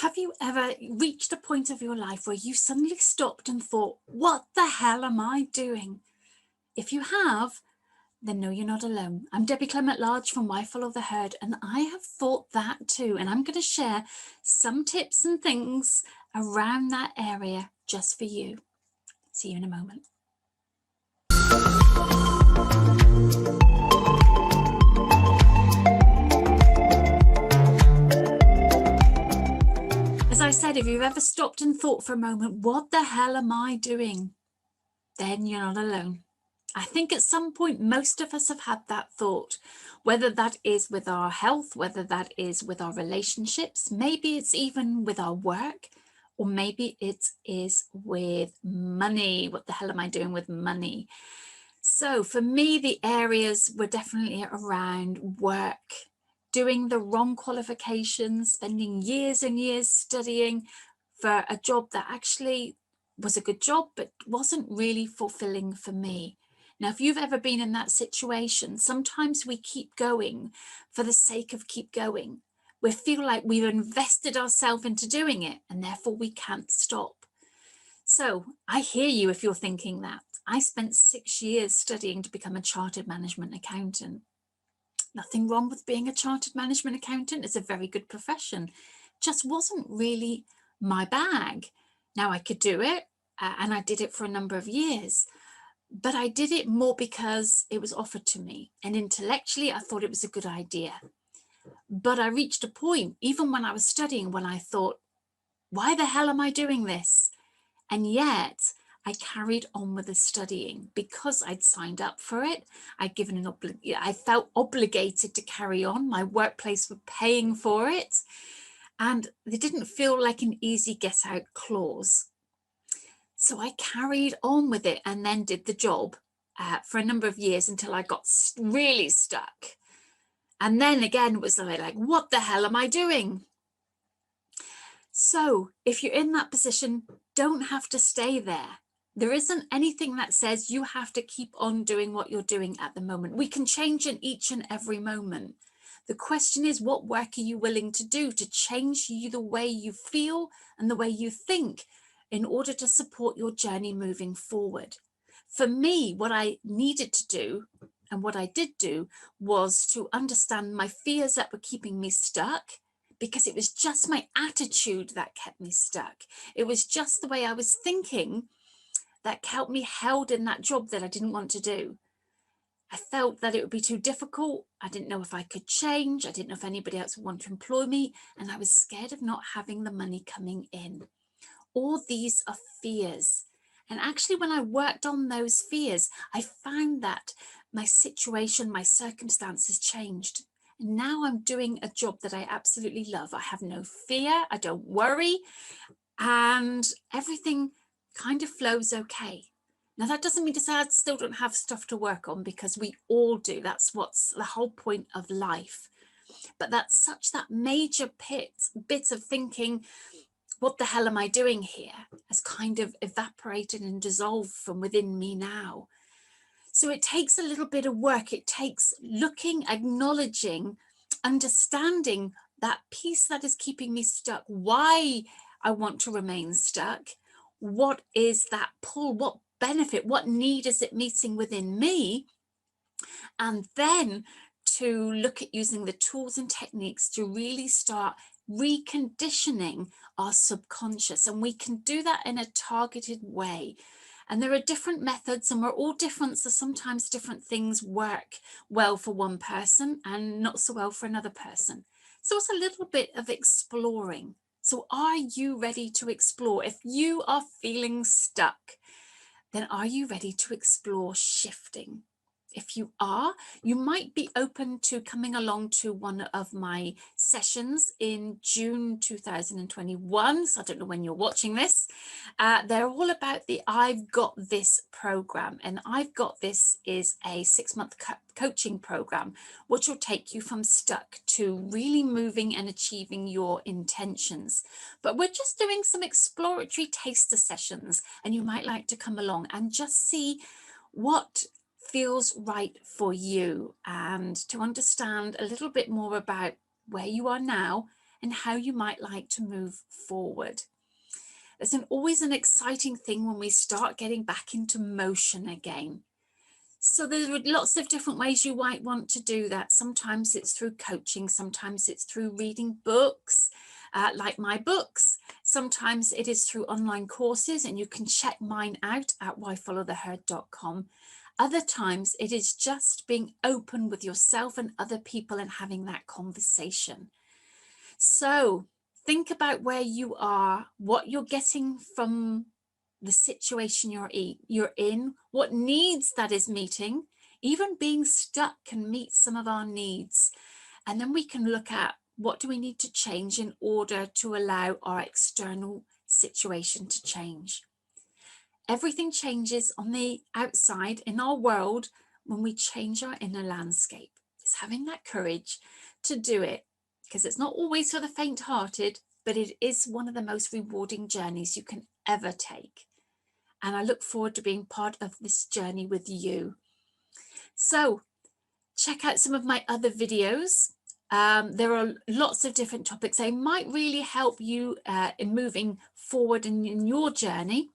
Have you ever reached a point of your life where you suddenly stopped and thought, what the hell am I doing? If you have, then no, you're not alone. I'm Debbie Clement-Large from Why Follow the Herd, and I have thought that too. And I'm going to share some tips and things around that area just for you. See you in a moment. As I said, if you've ever stopped and thought for a moment, what the hell am I doing? Then you're not alone. I think at some point, most of us have had that thought, whether that is with our health, whether that is with our relationships, maybe it's even with our work, or maybe it is with money. What the hell am I doing with money? So for me, the areas were definitely around work, doing the wrong qualifications, spending years and years studying for a job that actually was a good job, but wasn't really fulfilling for me. Now, if you've ever been in that situation, sometimes we keep going for the sake of keep going. We feel like we've invested ourselves into doing it, and therefore we can't stop. So I hear you if you're thinking that. I spent 6 years studying to become a chartered management accountant. Nothing wrong with being a chartered management accountant. It's a very good profession. Just wasn't really my bag. Now I could do it, and I did it for a number of years. But I did it more because it was offered to me. And intellectually, I thought it was a good idea. But I reached a point, even when I was studying, when I thought, why the hell am I doing this? And yet I carried on with the studying because I'd signed up for it. I'd given I felt obligated to carry on. My workplace were paying for it. And it didn't feel like an easy get out clause. So I carried on with it and then did the job for a number of years until I got really stuck. And then again, it was like, what the hell am I doing? So if you're in that position, don't have to stay there. There isn't anything that says you have to keep on doing what you're doing at the moment. We can change in each and every moment. The question is, what work are you willing to do to change you the way you feel and the way you think in order to support your journey moving forward? For me, what I needed to do and what I did do was to understand my fears that were keeping me stuck, because it was just my attitude that kept me stuck. It was just the way I was thinking that kept me held in that job that I didn't want to do. I felt that it would be too difficult. I didn't know if I could change. I didn't know if anybody else would want to employ me. And I was scared of not having the money coming in. All these are fears. And actually, when I worked on those fears, I found that my situation, my circumstances changed. And now I'm doing a job that I absolutely love. I have no fear. I don't worry. And everything kind of flows okay. Now, that doesn't mean to say I still don't have stuff to work on, because we all do. That's what's the whole point of life. But that's that major bit of thinking, what the hell am I doing here, has kind of evaporated and dissolved from within me now. So it takes a little bit of work. It takes looking, acknowledging, understanding that piece that is keeping me stuck, why I want to remain stuck. What is that pull? What benefit? What need is it meeting within me? And then to look at using the tools and techniques to really start reconditioning our subconscious. And we can do that in a targeted way. And there are different methods, and we're all different. So sometimes different things work well for one person and not so well for another person. So it's a little bit of exploring. So are you ready to explore? If you are feeling stuck, then are you ready to explore shifting? If you are, you might be open to coming along to one of my sessions in June 2021. So I don't know when you're watching this. They're all about the I've Got This program. And I've Got This is a 6-month coaching program, which will take you from stuck to really moving and achieving your intentions. But we're just doing some exploratory taster sessions, and you might like to come along and just see what feels right for you, and to understand a little bit more about where you are now and how you might like to move forward. It's always an exciting thing when we start getting back into motion again. So there are lots of different ways you might want to do that. Sometimes it's through coaching, sometimes it's through reading books, like my books. Sometimes it is through online courses, and you can check mine out at whyfollowtheherd.com. Other times it is just being open with yourself and other people and having that conversation. So think about where you are, what you're getting from the situation you're in, what needs that is meeting. Even being stuck can meet some of our needs. And then we can look at what do we need to change in order to allow our external situation to change. Everything changes on the outside in our world when we change our inner landscape. It's having that courage to do it, because it's not always for the faint-hearted, but it is one of the most rewarding journeys you can ever take. And I look forward to being part of this journey with you. So check out some of my other videos. There are lots of different topics. They might really help you in moving forward in your journey.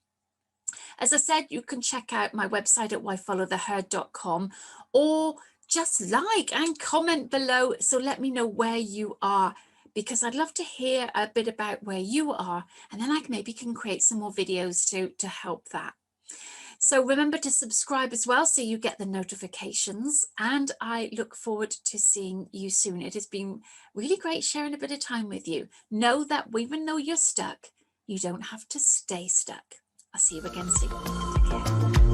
As I said, you can check out my website at whyfollowtheherd.com, or just like and comment below. So let me know where you are, because I'd love to hear a bit about where you are, and then I maybe can create some more videos to help that. So remember to subscribe as well, so you get the notifications, and I look forward to seeing you soon. It has been really great sharing a bit of time with you. Know that even though you're stuck, you don't have to stay stuck. I'll see you again soon. Take care.